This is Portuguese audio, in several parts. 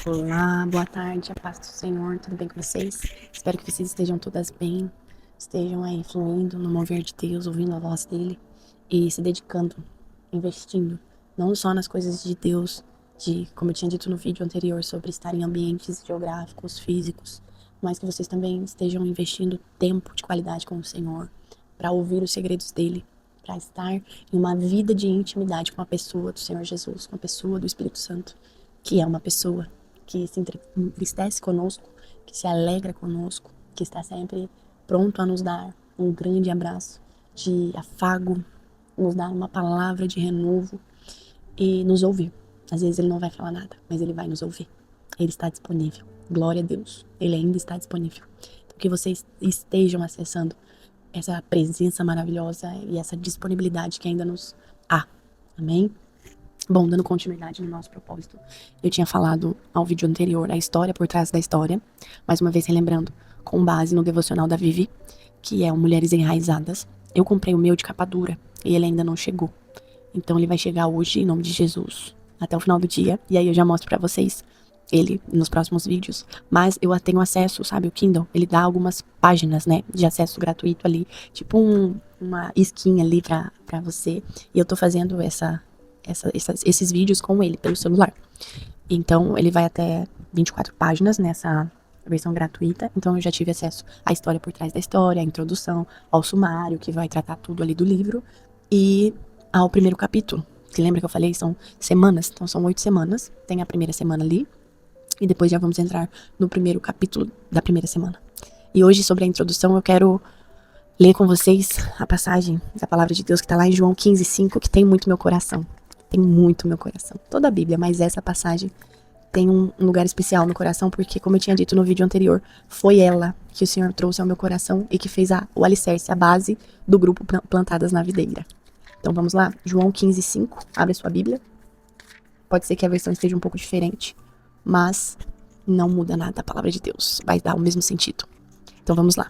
Olá, boa tarde, a paz do Senhor, tudo bem com vocês? Espero que vocês estejam todas bem, estejam aí fluindo no mover de Deus, ouvindo a voz dele e se dedicando, investindo, não só nas coisas de Deus, como eu tinha dito no vídeo anterior, sobre estar em ambientes geográficos, físicos, mas que vocês também estejam investindo tempo de qualidade com o Senhor, para ouvir os segredos dele, para estar em uma vida de intimidade com a pessoa do Senhor Jesus, com a pessoa do Espírito Santo, que é uma pessoa que se entristece conosco, que se alegra conosco, que está sempre pronto a nos dar um grande abraço de afago, nos dar uma palavra de renovo e nos ouvir. Às vezes ele não vai falar nada, mas ele vai nos ouvir. Ele está disponível. Glória a Deus. Ele ainda está disponível. Então, que vocês estejam acessando essa presença maravilhosa e essa disponibilidade que ainda nos há. Amém? Bom, dando continuidade no nosso propósito, eu tinha falado ao vídeo anterior a história por trás da história, mais uma vez relembrando, com base no devocional da Vivi, que é o Mulheres Enraizadas. Eu comprei o meu de capa dura e ele ainda não chegou. Então ele vai chegar hoje em nome de Jesus, até o final do dia, e aí eu já mostro pra vocês ele nos próximos vídeos. Mas eu tenho acesso, sabe, o Kindle, ele dá algumas páginas, né, de acesso gratuito ali, tipo uma skin ali pra você, e eu tô fazendo esses vídeos com ele pelo celular. Então ele vai até 24 páginas nessa versão gratuita. Então eu já tive acesso à história por trás da história, à introdução, ao sumário, que vai tratar tudo ali do livro, e ao primeiro capítulo. Que lembra que eu falei? São semanas, então são 8 semanas. Tem a primeira semana ali, e depois já vamos entrar no primeiro capítulo da primeira semana. E hoje, sobre a introdução, eu quero ler com vocês a passagem da palavra de Deus que está lá em João 15:5, que tem muito meu coração. Tem muito meu coração. Toda a Bíblia, mas essa passagem tem um lugar especial no coração, porque, como eu tinha dito no vídeo anterior, foi ela que o Senhor trouxe ao meu coração e que fez o alicerce, a base do grupo Plantadas na Videira. Então vamos lá, João 15:5, abre a sua Bíblia. Pode ser que a versão esteja um pouco diferente, mas não muda nada, a palavra de Deus vai dar o mesmo sentido. Então vamos lá.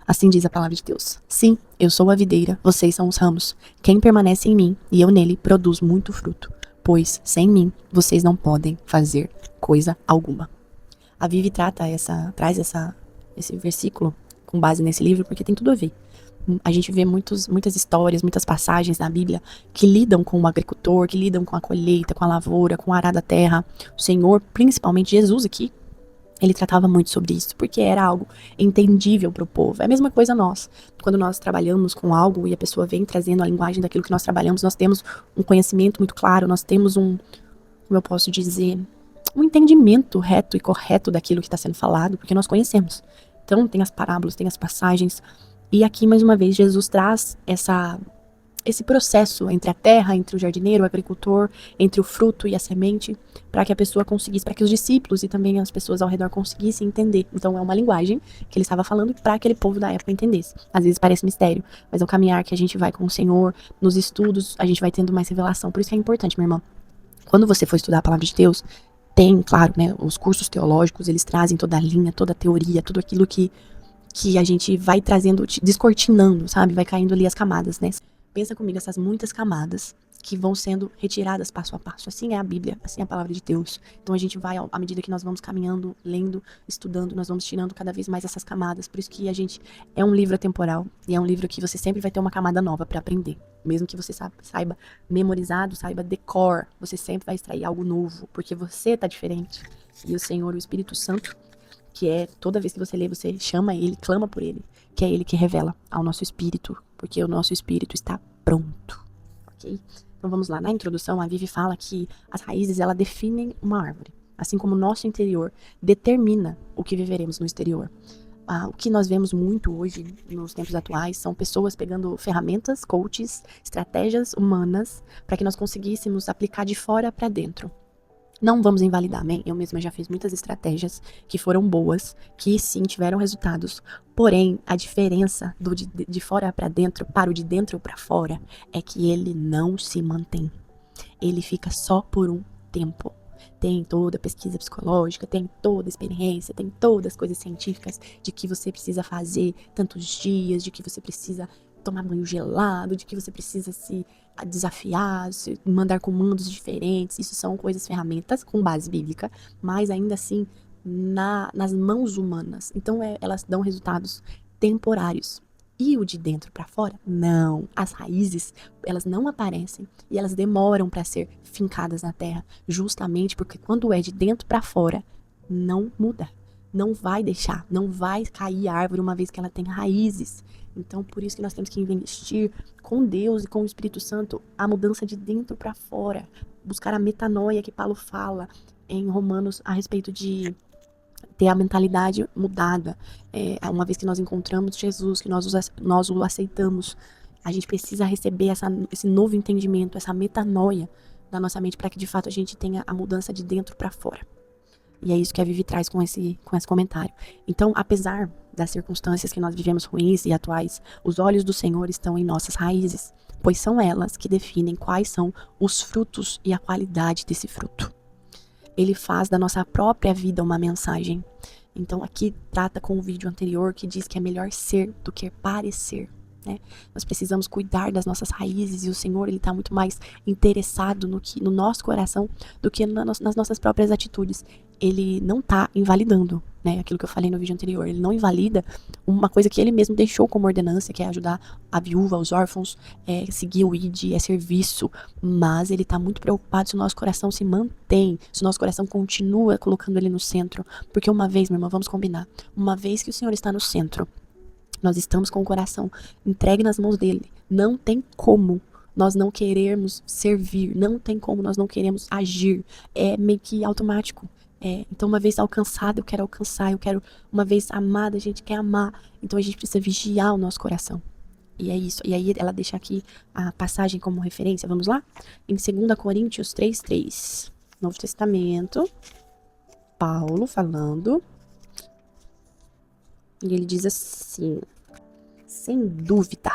Assim diz a palavra de Deus. Sim, eu sou a videira, vocês são os ramos. Quem permanece em mim e eu nele produz muito fruto, pois sem mim vocês não podem fazer coisa alguma. A Vivi traz esse versículo com base nesse livro porque tem tudo a ver. A gente vê muitas histórias, muitas passagens na Bíblia que lidam com o agricultor, que lidam com a colheita, com a lavoura, com o arar da terra. O Senhor, principalmente Jesus aqui, ele tratava muito sobre isso, porque era algo entendível para o povo. É a mesma coisa nós. Quando nós trabalhamos com algo e a pessoa vem trazendo a linguagem daquilo que nós trabalhamos, nós temos um conhecimento muito claro, nós temos como eu posso dizer, um entendimento reto e correto daquilo que está sendo falado, porque nós conhecemos. Então, tem as parábolas, tem as passagens. E aqui, mais uma vez, Jesus traz esse processo entre a terra, entre o jardineiro, o agricultor, entre o fruto e a semente, para que a pessoa conseguisse, para que os discípulos e também as pessoas ao redor conseguissem entender. Então é uma linguagem que ele estava falando para aquele povo da época entendesse. Às vezes parece mistério, mas é o caminhar que a gente vai com o Senhor, nos estudos, a gente vai tendo mais revelação. Por isso que é importante, minha irmã. Quando você for estudar a palavra de Deus, tem, claro, né, os cursos teológicos, eles trazem toda a linha, toda a teoria, tudo aquilo que a gente vai trazendo, descortinando, sabe? Vai caindo ali as camadas, né? Pensa comigo essas muitas camadas que vão sendo retiradas passo a passo. Assim é a Bíblia, assim é a palavra de Deus. Então a gente vai, à medida que nós vamos caminhando, lendo, estudando, nós vamos tirando cada vez mais essas camadas. Por isso que a gente é um livro atemporal e é um livro que você sempre vai ter uma camada nova para aprender. Mesmo que você saiba memorizado, saiba decor, você sempre vai extrair algo novo, porque você tá diferente. E o Senhor, o Espírito Santo, que é toda vez que você lê, você chama ele, clama por ele, que é ele que revela ao nosso espírito, porque o nosso espírito está pronto, ok? Então vamos lá, na introdução a Vivi fala que as raízes, elas definem uma árvore, assim como o nosso interior determina o que viveremos no exterior. O que nós vemos muito hoje, nos tempos atuais, são pessoas pegando ferramentas, coaches, estratégias humanas, para que nós conseguíssemos aplicar de fora para dentro. Não vamos invalidar, amém? Eu mesma já fiz muitas estratégias que foram boas, que sim tiveram resultados. Porém, a diferença do de fora para dentro, para o de dentro para fora, é que ele não se mantém. Ele fica só por um tempo. Tem toda a pesquisa psicológica, tem toda a experiência, tem todas as coisas científicas de que você precisa fazer tantos dias, de que você precisa tomar banho gelado, de que você precisa se desafiar, se mandar comandos diferentes. Isso são coisas, ferramentas com base bíblica, mas ainda assim nas mãos humanas. Então elas dão resultados temporários. E o de dentro para fora? Não. As raízes, elas não aparecem e elas demoram para ser fincadas na terra, justamente porque quando é de dentro para fora, não muda. Não vai deixar, não vai cair a árvore uma vez que ela tem raízes. Então, por isso que nós temos que investir com Deus e com o Espírito Santo a mudança de dentro para fora. Buscar a metanoia que Paulo fala em Romanos a respeito de ter a mentalidade mudada. Uma vez que nós encontramos Jesus, que nós o aceitamos, a gente precisa receber esse novo entendimento, essa metanoia na nossa mente, para que de fato a gente tenha a mudança de dentro para fora. E é isso que a Vivi traz com esse comentário. Então, apesar das circunstâncias que nós vivemos ruins e atuais, os olhos do Senhor estão em nossas raízes, pois são elas que definem quais são os frutos e a qualidade desse fruto. Ele faz da nossa própria vida uma mensagem. Então aqui trata com o vídeo anterior que diz que é melhor ser do que parecer. Né? Nós precisamos cuidar das nossas raízes e o Senhor ele está muito mais interessado no nosso coração do que nas nossas próprias atitudes. Ele não está invalidando, né, aquilo que eu falei no vídeo anterior. Ele não invalida uma coisa que ele mesmo deixou como ordenança, que é ajudar a viúva, os órfãos, seguir o ID, serviço. Mas ele está muito preocupado se o nosso coração se mantém, se o nosso coração continua colocando ele no centro. Porque uma vez, meu irmão, vamos combinar, uma vez que o Senhor está no centro, nós estamos com o coração entregue nas mãos dele. Não tem como nós não queremos servir. Não tem como nós não queremos agir. É meio que automático. Então, uma vez alcançado, eu quero alcançar. Eu quero, uma vez amada, a gente quer amar. Então, a gente precisa vigiar o nosso coração. E é isso. E aí, ela deixa aqui a passagem como referência. Vamos lá? Em 2 Coríntios 3:3. Novo Testamento. Paulo falando. E ele diz assim: sem dúvida,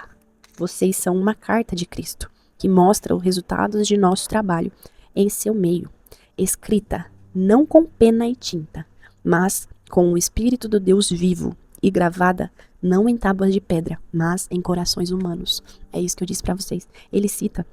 vocês são uma carta de Cristo, que mostra os resultados de nosso trabalho em seu meio, escrita não com pena e tinta, mas com o Espírito do Deus vivo e gravada não em tábuas de pedra, mas em corações humanos. É isso que eu disse para vocês. Ele cita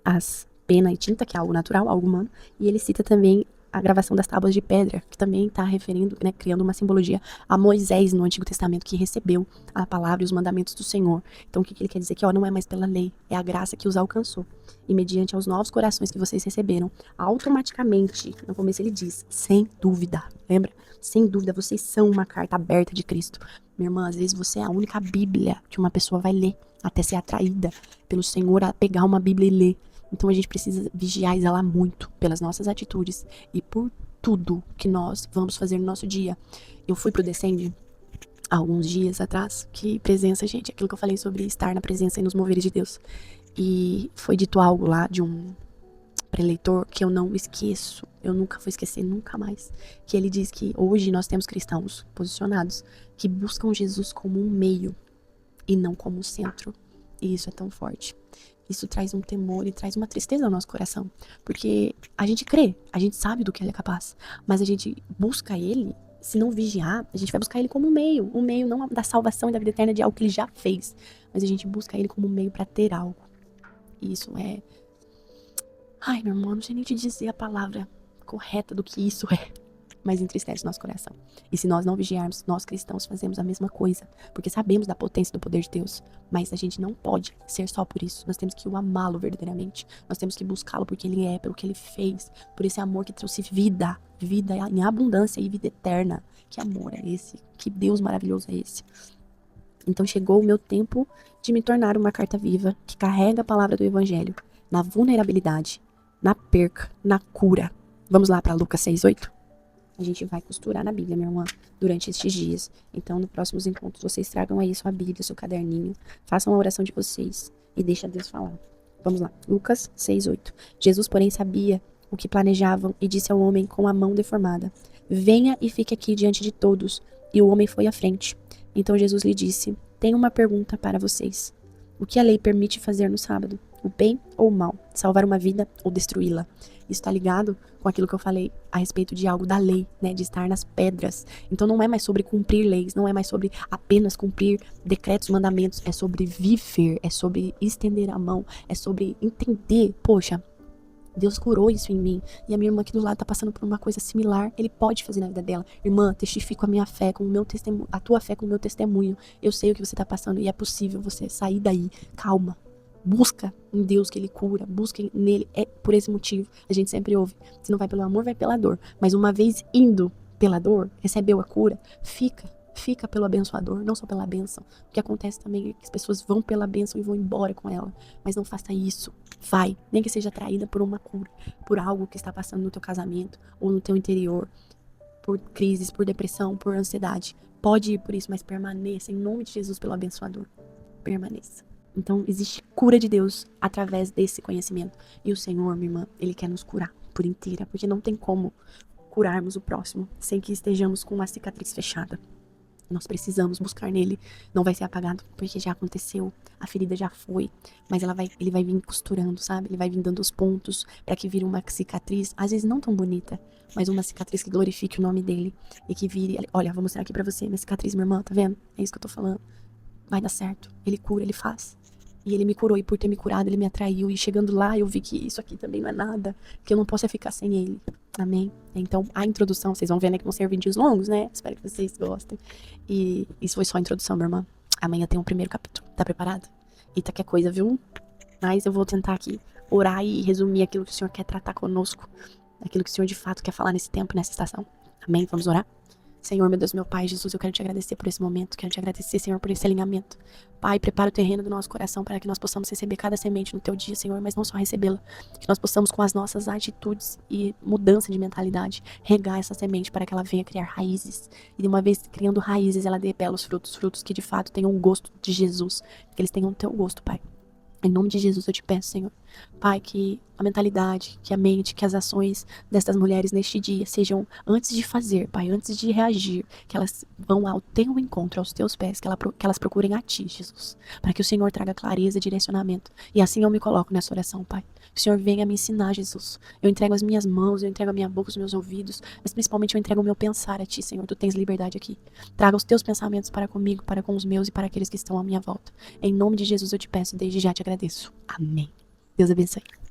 as pena e tinta, que é algo natural, algo humano, e ele cita também a gravação das tábuas de pedra, que também está referindo, né, criando uma simbologia a Moisés no Antigo Testamento, que recebeu a palavra e os mandamentos do Senhor. Então, o que ele quer dizer? Que não é mais pela lei, é a graça que os alcançou. E mediante aos novos corações que vocês receberam, automaticamente, no começo ele diz, sem dúvida, lembra? Sem dúvida, vocês são uma carta aberta de Cristo. Minha irmã, às vezes você é a única Bíblia que uma pessoa vai ler, até ser atraída pelo Senhor a pegar uma Bíblia e ler. Então a gente precisa vigiar e zelar muito pelas nossas atitudes e por tudo que nós vamos fazer no nosso dia. Eu fui pro Descende há alguns dias atrás. Que presença, gente. Aquilo que eu falei sobre estar na presença e nos moveres de Deus. E foi dito algo lá de um preleitor que eu não esqueço. Eu nunca vou esquecer, nunca mais. Que ele diz que hoje nós temos cristãos posicionados que buscam Jesus como um meio e não como um centro. E isso é tão forte. Isso traz um temor e traz uma tristeza ao nosso coração. Porque a gente crê, a gente sabe do que ele é capaz. Mas a gente busca ele, se não vigiar, a gente vai buscar ele como um meio. Um meio não da salvação e da vida eterna de algo que ele já fez. Mas a gente busca ele como um meio para ter algo. E isso é... Ai, meu irmão, não sei nem te dizer a palavra correta do que isso é. Mas entristece o nosso coração. E se nós não vigiarmos, nós cristãos fazemos a mesma coisa. Porque sabemos da potência do poder de Deus. Mas a gente não pode ser só por isso. Nós temos que o amá-lo verdadeiramente. Nós temos que buscá-lo porque ele é, pelo que ele fez. Por esse amor que trouxe vida. Vida em abundância e vida eterna. Que amor é esse? Que Deus maravilhoso é esse? Então chegou o meu tempo de me tornar uma carta viva que carrega a palavra do Evangelho. Na vulnerabilidade, na perca, na cura. Vamos lá para Lucas 6:8? A gente vai costurar na Bíblia, minha irmã, durante estes dias. Então, nos próximos encontros, vocês tragam aí sua Bíblia, seu caderninho. Façam a oração de vocês e deixa Deus falar. Vamos lá. Lucas 6:8. Jesus, porém, sabia o que planejavam e disse ao homem com a mão deformada: venha e fique aqui diante de todos. E o homem foi à frente. Então Jesus lhe disse: tenho uma pergunta para vocês. O que a lei permite fazer no sábado? o bem ou o mal, salvar uma vida ou destruí-la. Isso tá ligado com aquilo que eu falei a respeito de algo da lei, né, de estar nas pedras. Então não é mais sobre cumprir leis, não é mais sobre apenas cumprir decretos, mandamentos, é sobre viver, é sobre estender a mão, é sobre entender, poxa, Deus curou isso em mim. E a minha irmã aqui do lado tá passando por uma coisa similar. Ele pode fazer na vida dela. Irmã, testifico a minha fé com o meu testemunho, a tua fé com o meu testemunho. Eu sei o que você tá passando e é possível você sair daí. Calma. Busca em Deus que Ele cura. Busca nele. É por esse motivo. A gente sempre ouve. Se não vai pelo amor, vai pela dor. Mas uma vez indo pela dor, recebeu a cura, fica pelo abençoador, não só pela bênção. O que acontece também é que as pessoas vão pela bênção e vão embora com ela. Mas não faça isso. Vai, nem que seja atraída por uma cura, por algo que está passando no teu casamento ou no teu interior, por crises, por depressão, por ansiedade. Pode ir por isso, mas permaneça em nome de Jesus pelo abençoador. Permaneça. Então, existe cura de Deus através desse conhecimento. E o Senhor, minha irmã, Ele quer nos curar por inteira, porque não tem como curarmos o próximo sem que estejamos com uma cicatriz fechada. Nós precisamos buscar nele. Não vai ser apagado, porque já aconteceu. A ferida já foi. Mas ele vai vir costurando, sabe? Ele vai vir dando os pontos para que vire uma cicatriz, às vezes não tão bonita, mas uma cicatriz que glorifique o nome dele. E que vire... Olha, vou mostrar aqui pra você minha cicatriz, minha irmã, tá vendo? É isso que eu tô falando. Vai dar certo. Ele cura, ele faz. E ele me curou, e por ter me curado, ele me atraiu. E chegando lá, eu vi que isso aqui também não é nada, que eu não posso ficar sem ele. Amém? Então, a introdução, vocês vão ver, né, que vão ser vídeos longos, né? Espero que vocês gostem. E isso foi só a introdução, minha irmã. Amanhã tem um primeiro capítulo. Tá preparado? Eita, que coisa, viu? Mas eu vou tentar aqui orar e resumir aquilo que o Senhor quer tratar conosco. Aquilo que o Senhor de fato quer falar nesse tempo, nessa estação. Amém? Vamos orar? Senhor, meu Deus, meu Pai, Jesus, eu quero te agradecer por esse momento, quero te agradecer, Senhor, por esse alinhamento. Pai, prepara o terreno do nosso coração para que nós possamos receber cada semente no Teu dia, Senhor, mas não só recebê-la, que nós possamos com as nossas atitudes e mudança de mentalidade, regar essa semente para que ela venha criar raízes. E de uma vez criando raízes, ela dê belos frutos, frutos que de fato tenham o gosto de Jesus, que eles tenham o Teu gosto, Pai. Em nome de Jesus eu te peço, Senhor, Pai, que a mentalidade, que a mente, que as ações destas mulheres neste dia sejam antes de fazer, Pai, antes de reagir, que elas vão ao teu encontro, aos teus pés, que elas procurem a ti, Jesus, para que o Senhor traga clareza e direcionamento. E assim eu me coloco nessa oração, Pai. Que o Senhor venha me ensinar, Jesus. Eu entrego as minhas mãos, eu entrego a minha boca, os meus ouvidos, mas principalmente eu entrego o meu pensar a ti, Senhor. Tu tens liberdade aqui. Traga os teus pensamentos para comigo, para com os meus e para aqueles que estão à minha volta. Em nome de Jesus eu te peço, desde já te agradeço. Amém. Deus abençoe.